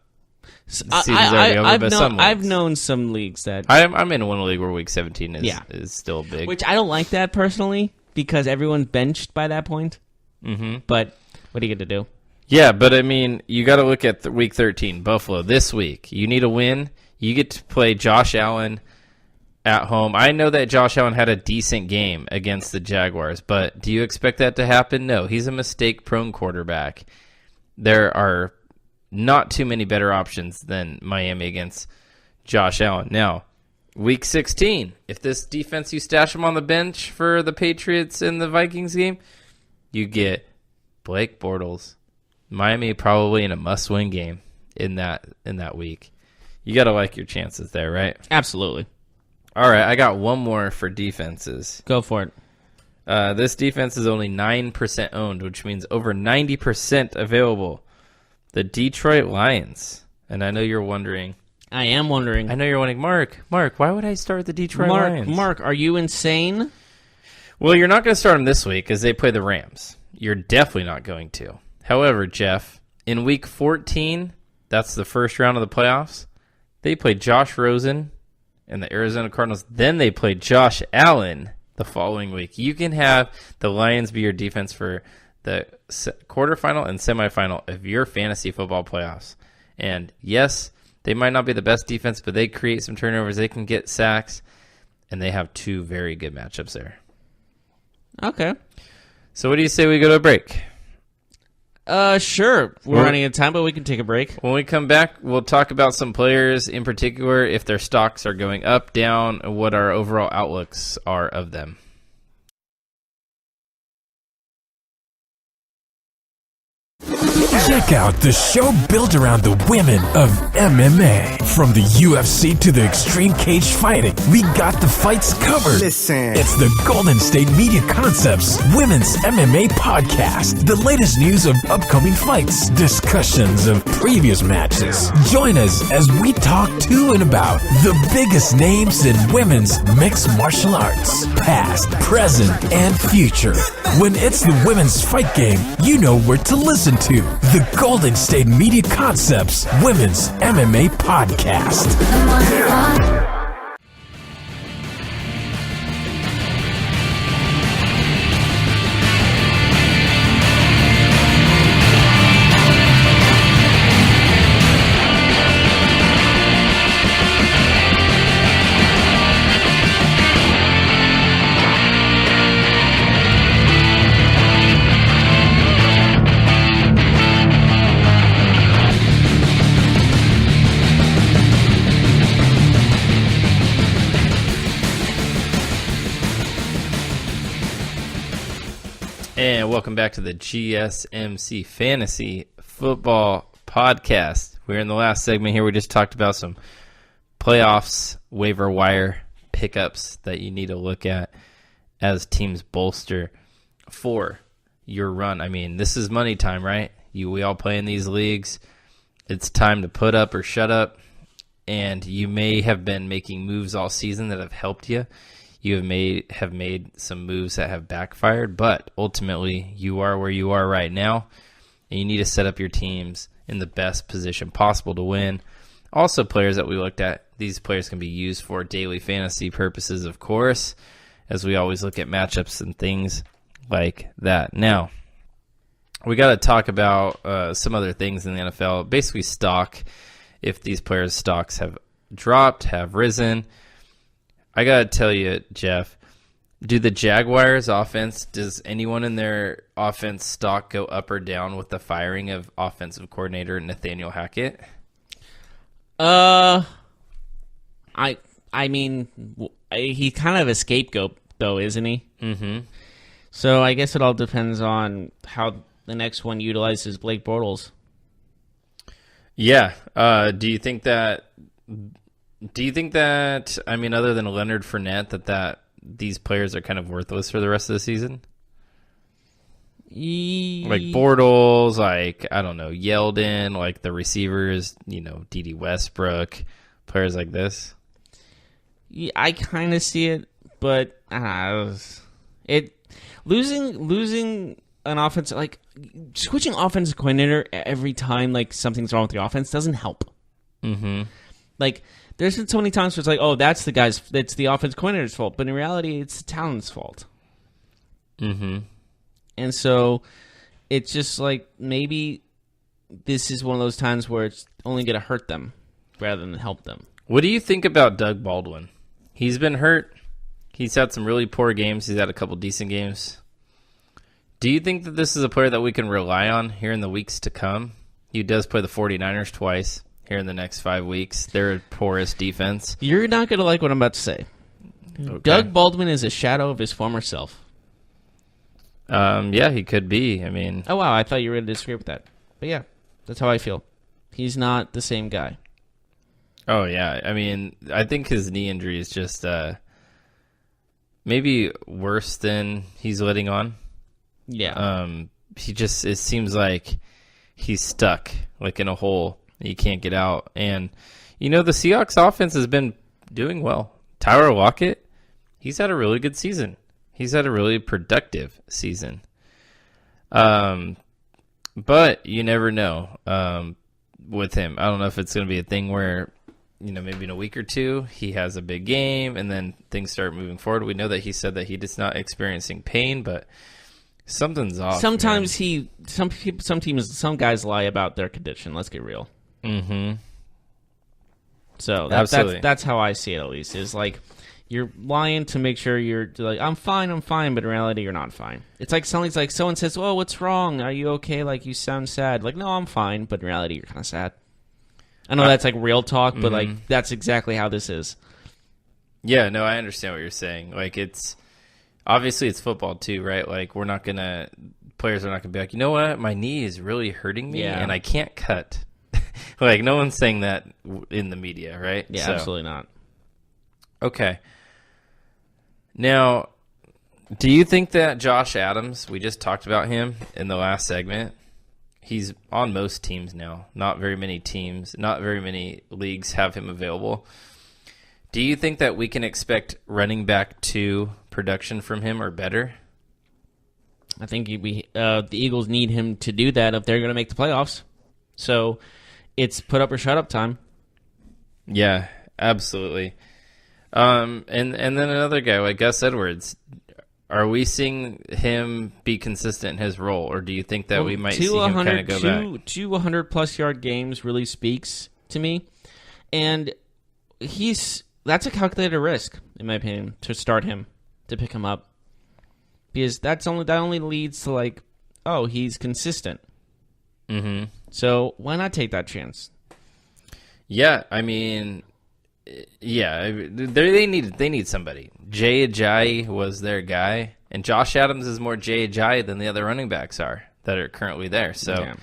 Season's already over, but some leagues. I've known some leagues that... I'm in one league where Week 17 is still big. Which I don't like that personally, because everyone's benched by that point. Mm-hmm. But what are you going to do? Yeah, but I mean, you got to look at Week 13, Buffalo, this week. You need a win. You get to play Josh Allen at home. I know that Josh Allen had a decent game against the Jaguars, but do you expect that to happen? No, he's a mistake-prone quarterback. There are not too many better options than Miami against Josh Allen. Now, Week 16, if this defense, you stash them on the bench for the Patriots and the Vikings game, you get Blake Bortles. Miami probably in a must-win game in that week. You got to like your chances there, right? Absolutely. All right, I got one more for defenses. Go for it. This defense is only 9% owned, which means over 90% available. The Detroit Lions. And I know you're wondering. I am wondering. I know you're wondering, Mark, why would I start the Detroit Lions? Mark, are you insane? Well, you're not going to start them this week because they play the Rams. You're definitely not going to. However, Jeff, in Week 14, that's the first round of the playoffs, they played Josh Rosen and the Arizona Cardinals. Then they played Josh Allen the following week. You can have the Lions be your defense for the quarterfinal and semifinal of your fantasy football playoffs. And yes, they might not be the best defense, but they create some turnovers. They can get sacks, and they have two very good matchups there. Okay. So what do you say we go to a break? Sure. We're running out of time, but we can take a break. When we come back, we'll talk about some players in particular, if their stocks are going up, down, and what our overall outlooks are of them. Check out the show built around the women of MMA. From the UFC to the extreme cage fighting, we got the fights covered. Listen. It's the Golden State Media Concepts Women's MMA Podcast. The latest news of upcoming fights, discussions of previous matches. Join us as we talk to and about the biggest names in women's mixed martial arts, past, present, and future. When it's the women's fight game, you know where to listen to. The Golden State Media Concepts Women's MMA Podcast. And welcome back to the GSMC Fantasy Football Podcast. We're in the last segment here. We just talked about some playoffs, waiver wire pickups that you need to look at as teams bolster for your run. I mean, this is money time, right? We all play in these leagues. It's time to put up or shut up. And you may have been making moves all season that have helped you. You have made some moves that have backfired, but ultimately you are where you are right now, and you need to set up your teams in the best position possible to win. Also, players that we looked at, these players can be used for daily fantasy purposes, of course, as we always look at matchups and things like that. Now, we got to talk about some other things in the NFL, basically stock, if these players' stocks have dropped, have risen. I got to tell you, Jeff, do the Jaguars' offense, does anyone in their offense stock go up or down with the firing of offensive coordinator Nathaniel Hackett? I mean, he's kind of a scapegoat, though, isn't he? Mm-hmm. So I guess it all depends on how the next one utilizes Blake Bortles. Yeah. Do you think that? I mean, other than Leonard Fournette, that these players are kind of worthless for the rest of the season? Like Bortles, like, I don't know, Yeldon, like the receivers, D.D. Westbrook, players like this. Yeah, I kind of see it, but losing an offense, like switching offensive coordinator every time like something's wrong with the offense doesn't help. Mm-hmm. Like there's been so many times where it's like, oh, that's the offense coordinator's fault, but in reality, it's the talent's fault. Mm-hmm. And so it's just like maybe this is one of those times where it's only going to hurt them rather than help them. What do you think about Doug Baldwin? He's been hurt. He's had some really poor games. He's had a couple decent games. Do you think that this is a player that we can rely on here in the weeks to come? He does play the 49ers twice here in the next 5 weeks. They're a porous defense. You're not going to like what I'm about to say. Okay. Doug Baldwin is a shadow of his former self. Yeah, he could be. I mean, oh wow, I thought you were going to disagree with that, but yeah, that's how I feel. He's not the same guy. Oh yeah, I mean, I think his knee injury is just maybe worse than he's letting on. Yeah. It seems like he's stuck like in a hole. He can't get out, and the Seahawks offense has been doing well. Tyler Lockett, he's had a really good season. He's had a really productive season. But you never know with him. I don't know if it's going to be a thing where, maybe in a week or two, he has a big game and then things start moving forward. We know that he said that he is not experiencing pain, but something's off. Sometimes some guys lie about their condition. Let's get real. Mm-hmm. So that's how I see it, at least. Is like, you're lying to make sure you're like, I'm fine, but in reality, you're not fine. It's like someone says, "Oh, what's wrong? Are you okay? Like, you sound sad." Like, no, I'm fine, but in reality, you're kind of sad. I know that's like real talk, but like that's exactly how this is. Yeah, no, I understand what you're saying. Like, it's obviously it's football too, right? Like, players are not gonna be like, you know what, my knee is really hurting me, and I can't cut. Like, no one's saying that in the media, right? Yeah, absolutely not. Okay. Now, do you think that Josh Adams, we just talked about him in the last segment, he's on most teams now. Not very many leagues have him available. Do you think that we can expect running back 2 production from him or better? I think the Eagles need him to do that if they're going to make the playoffs. So it's put up or shut up time. Yeah, absolutely. And then another guy like Gus Edwards. Are we seeing him be consistent in his role, or do you think that we might see him kind of go back? 200-plus yard games really speaks to me, and that's a calculated risk, in my opinion, to start him, to pick him up, because that only leads to like, oh, he's consistent. Mm-hmm. So why not take that chance? Yeah, I mean. Yeah, they need somebody. Jay Ajayi was their guy, and Josh Adams is more Jay Ajayi than the other running backs are that are currently there. So yeah.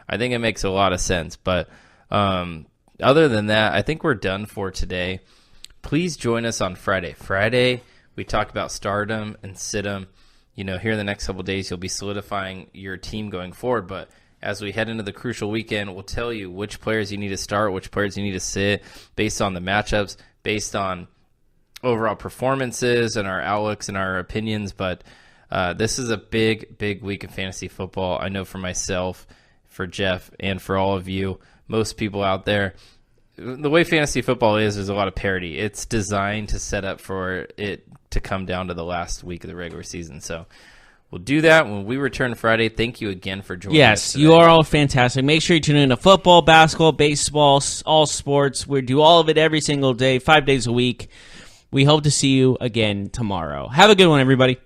I think it makes a lot of sense. But other than that, I think we're done for today. Please join us on Friday. Friday, we talk about stardom and sit-em. Here in the next couple of days, you'll be solidifying your team going forward. But as we head into the crucial weekend, we'll tell you which players you need to start, which players you need to sit, based on the matchups, based on overall performances and our outlooks and our opinions. But this is a big, big week of fantasy football. I know for myself, for Jeff, and for all of you, most people out there, the way fantasy football is, there's a lot of parity. It's designed to set up for it to come down to the last week of the regular season. So we'll do that when we return Friday. Thank you again for joining us. Yes, you are all fantastic. Make sure you tune in to football, basketball, baseball, all sports. We do all of it every single day, 5 days a week. We hope to see you again tomorrow. Have a good one, everybody.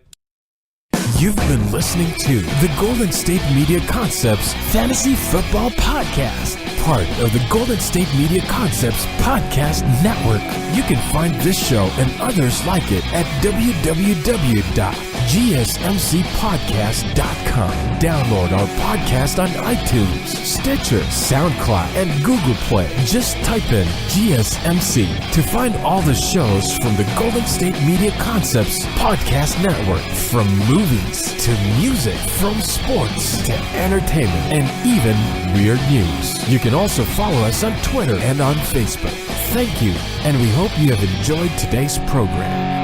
You've been listening to the Golden State Media Concepts Fantasy Football Podcast, part of the Golden State Media Concepts Podcast Network. You can find this show and others like it at www.gsmcpodcast.com. Download our podcast on iTunes, Stitcher, SoundCloud, and Google Play. Just type in GSMC to find all the shows from the Golden State Media Concepts Podcast Network. From movies to music, from sports to entertainment, and even weird news. You can also follow us on Twitter and on Facebook. Thank you, and we hope you have enjoyed today's program.